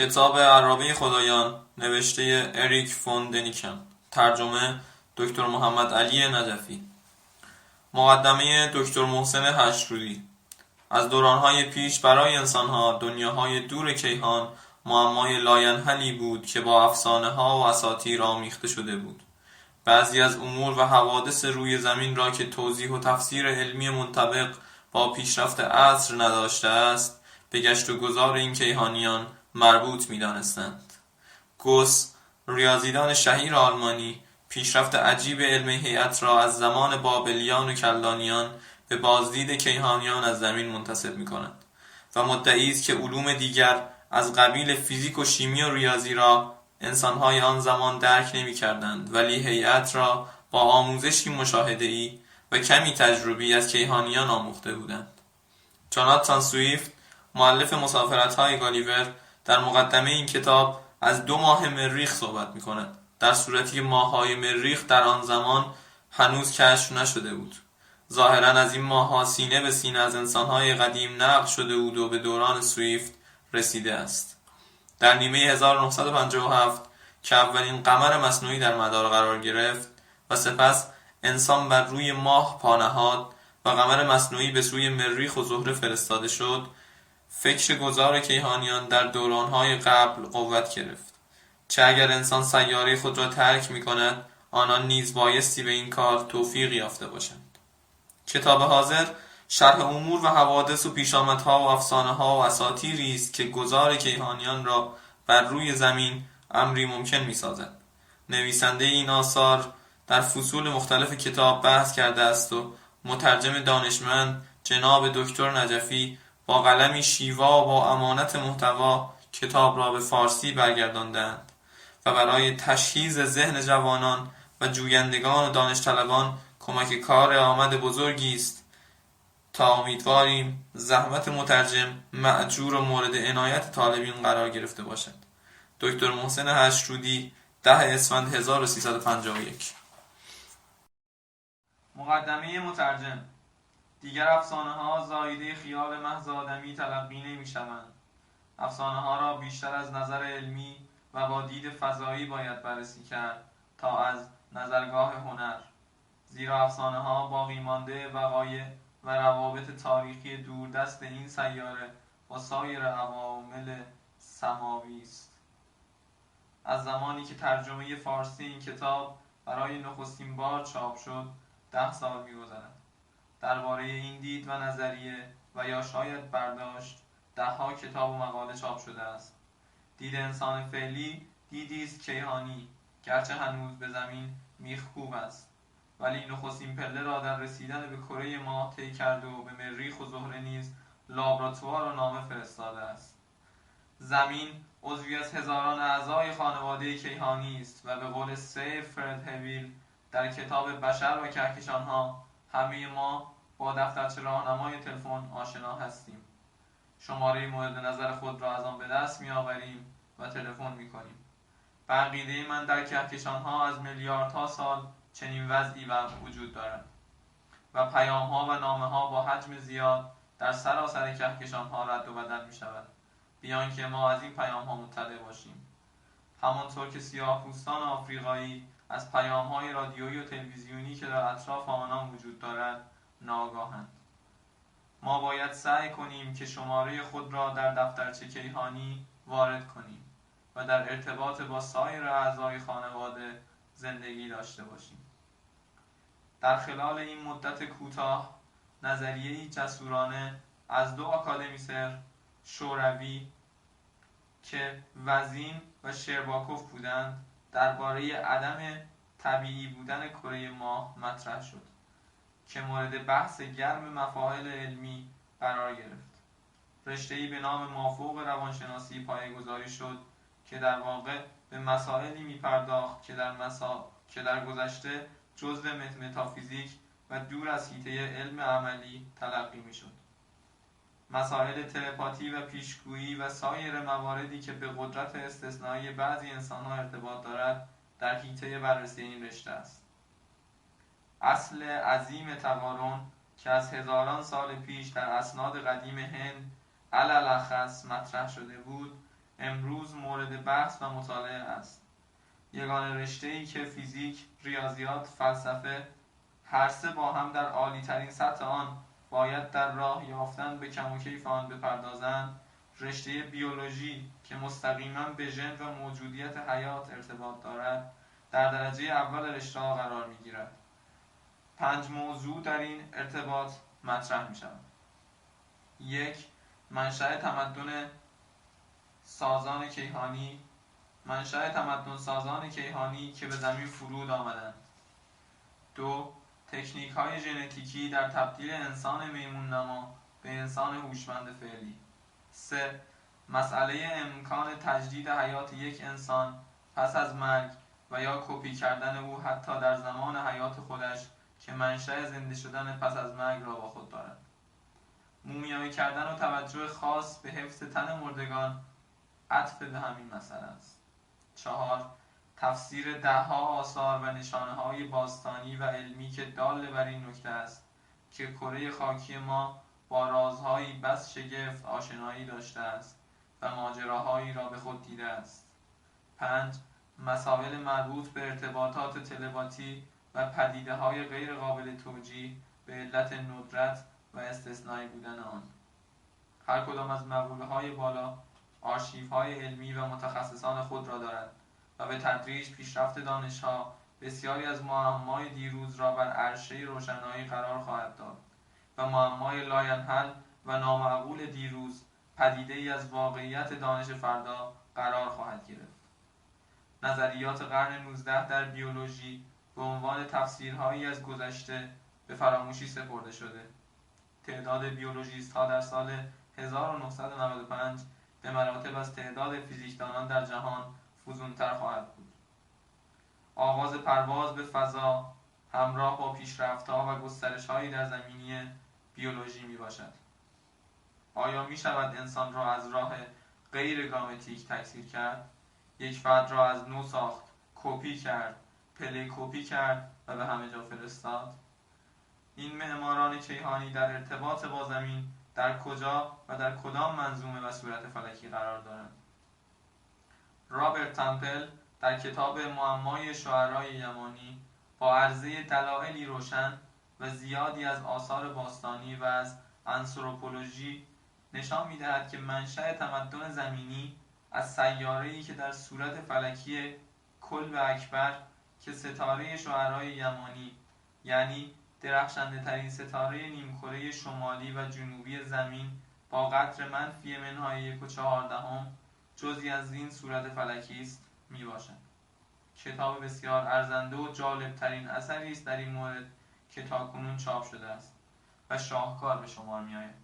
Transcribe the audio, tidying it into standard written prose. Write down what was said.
کتاب عرابه خدایان نوشته اریک فون دنیکن، ترجمه دکتر محمد علی نجفی. مقدمه دکتر محسن هشترودی. از دورانهای پیش برای انسانها دنیاهای دور کیهان معمای لاینحلی بود که با افسانه‌ها و اساطیر آمیخته شده بود. بعضی از امور و حوادث روی زمین را که توضیح و تفسیر علمی منطبق با پیشرفت عصر نداشته است، به گشت و گذار این کیهانیان مربوط می‌دانستند. گوس، ریاضیدان شهیر آلمانی، پیشرفت عجیب علم هیئت را از زمان بابلیان و کلدانیان به بازدید کیهانیان از زمین منتسب می‌کند و مدعی است که علوم دیگر از قبیل فیزیک و شیمی و ریاضی را انسان‌های آن زمان درک نمی‌کردند، ولی هیئت را با آموزشی مشاهده‌ای و کمی تجربی از کیهانیان آموخته بودند. جاناتان سویفت، مؤلف مسافرت‌های گالیور، در مقدمه این کتاب از 2 ماه مریخ صحبت می‌کند، در صورتی که ماه‌های مریخ در آن زمان هنوز کشف نشده بود. ظاهراً از این ماه‌ها سینه به سینه از انسان‌های قدیم نقل شده بود و به دوران سویفت رسیده است. در نیمه 1957 که اولین قمر مصنوعی در مدار قرار گرفت و سپس انسان بر روی ماه پا نهاد و قمر مصنوعی به سوی مریخ و زهره فرستاده شد، فکر گذار کیهانیان در دورانهای قبل قوت گرفت. چه اگر انسان سیاره خود را ترک می‌کند، آنان نیز بایستی به این کار توفیق یافته باشند. کتاب حاضر شرح امور و حوادث و پیشامدها و افسانه‌ها و اساطیری است که گذار کیهانیان را بر روی زمین امری ممکن می‌سازد. نویسنده این آثار در فصول مختلف کتاب بحث کرده است و مترجم دانشمند جناب دکتر نجفی با قلمی شیوا و با امانت محتوا کتاب را به فارسی برگرداندند و برای تشخیص ذهن جوانان و جویندگان و دانشطلبان کمک کار آمد بزرگی است تا امیدواریم زحمت مترجم مأجور و مورد عنایت طالبین قرار گرفته باشد. دکتر محسن هشترودی، 10 اسفند 1351. مقدمه مترجم. دیگر افسانه‌ها زایده خیال محض آدمی تلقی نمی‌شوند. افسانه‌ها را بیشتر از نظر علمی و با دید فضایی باید بررسی کرد تا از نظرگاه هنر، زیرا افسانه‌ها باقی مانده وقایع و روابط تاریخی دوردست این سیاره با سایر عوامل سماوی است. از زمانی که ترجمه فارسی این کتاب برای نخستین بار چاپ شد 10 سال می‌گذرد. درباره این دید و نظریه و یا شاید برداشت 10 کتاب و مقاله چاپ شده است. دید انسان فعلی دیدی است کیهانی، گرچه هنوز به زمین میخکوب است، ولی نخستین پله را در رسیدن به کره ماه طی کرده و به مریخ و زهره نیز لابراتوار و نامه فرستاده است. زمین عضوی از هزاران اعضای خانواده کیهانی است و به قول سیر فرد هویل در کتاب بشر و کهکشان‌ها، همه ما با دفترچه راهنمای تلفن آشنا هستیم. شماره مورد نظر خود را از آن به دست می‌آوریم و تلفن می‌کنیم. به عقیده من در کهکشان‌ها از میلیاردها سال چنین وضعی وجود دارد و پیام‌ها و نامه‌ها با حجم زیاد در سراسر کهکشان‌ها رد و بدل می‌شود، بیان که ما از این پیام‌ها مطلع باشیم. همانطور که سیاه‌پوستان آفریقایی از پیام‌های رادیویی و تلویزیونی که در اطراف آنان وجود دارد ناآگاهند. ما باید سعی کنیم که شماره خود را در دفترچه کیهانی وارد کنیم و در ارتباط با سایر اعضای خانواده زندگی داشته باشیم. در خلال این مدت کوتاه، نظریه‌ای جسورانه از 2 آکادمیسر شوروی که وزین و شرباکوف بودند درباره عدم طبیعی بودن کره ماه مطرح شد که مورد بحث گرم مفاهیم علمی قرار گرفت. رشته‌ای به نام مافوق روانشناسی پایه‌گذاری شد که در واقع به مسائلی می‌پرداخت که در گذشته جزو متافیزیک و دور از حیطه علم عملی تلقی می‌شد. مسائل تلپاتی و پیشگویی و سایر مواردی که به قدرت استثنایی بعضی انسان‌ها ارتباط دارد در حیطه بررسی این رشته است. اصل عظیم تقارن که از هزاران سال پیش در اسناد قدیم هند علل اخص مطرح شده بود، امروز مورد بحث و مطالعه است. یگانه رشته‌ای که فیزیک، ریاضیات، فلسفه هر سه با هم در عالی‌ترین سطح آن باید در راه یافتن به کم و کیف آن بپردازند، رشته بیولوژی که مستقیما به ژن و موجودیت حیات ارتباط دارد در درجه اول رشته‌ها قرار می‌گیرد. 5 موضوع در این ارتباط مطرح می‌شوند. 1. منشأ تمدن سازان کیهانی که به زمین فرود آمدند. 2. تکنیک‌های ژنتیکی در تبدیل انسان میمون نما به انسان هوشمند فعلی. 3. مسئله امکان تجدید حیات یک انسان پس از مرگ و یا کپی کردن او حتی در زمان حیات خودش که منشأ زنده شدن پس از مرگ را با خود دارد. مومیایی کردن و توجه خاص به حفظ تن مردگان عطف به همین مسئله است. 4. تفسیر ده‌ها آثار و نشانه‌های باستانی و علمی که دال بر این نکته است که کره خاکی ما با رازهایی بس شگفت آشنایی داشته است و ماجراهایی را به خود دیده است. 5. مسائل مربوط به ارتباطات تلپاتی و پدیده‌های غیر قابل توجیه به علت ندرت و استثنایی بودن آن. هر کدام از مقوله‌های بالا آرشیوهای علمی و متخصصان خود را دارد و به تدریج پیشرفت دانش‌ها بسیاری از معمای دیروز را بر عرشه روشنایی قرار خواهد داد و معمای لاینحل و نامعقول دیروز پدیده‌ای از واقعیت دانش فردا قرار خواهد گرفت. نظریات قرن 19 در بیولوژی به عنوان تفسیرهایی از گذشته به فراموشی سپرده شده. تعداد بیولوژیست‌ها در سال 1995 به مراتب از تعداد فیزیکدانان در جهان فزونتر خواهد بود. آغاز پرواز به فضا همراه با پیشرفت‌ها و گسترش‌هایی در زمینه بیولوژی میباشد. آیا میشود انسان را از راه غیر گامتیک تکثیر کرد؟ یک فرد را از نو ساخت، کپی کرد، پله کپی کرد و به همه جا فرستاد؟ این معماران کیهانی در ارتباط با زمین در کجا و در کدام منظومه و صورت فلکی قرار دارند؟ رابرت تمپل در کتاب معمای شعرای یمانی با عرضه دلایلی روشن و زیادی از آثار باستانی و از آنتروپولوژی نشان می‌دهد که منشأ تمدن زمینی از سیاره‌ای که در صورت فلکی کلب اکبر که ستاره شعرای یمانی یعنی درخشنده ترین ستاره نیمکره شمالی و جنوبی زمین با قطر -1.4 جزئی از این صورت فلکی است میباشد. کتاب بسیار ارزنده و جالب ترین اثری است در این مورد که تاکنون چاپ شده است و شاهکار به شمار میآید.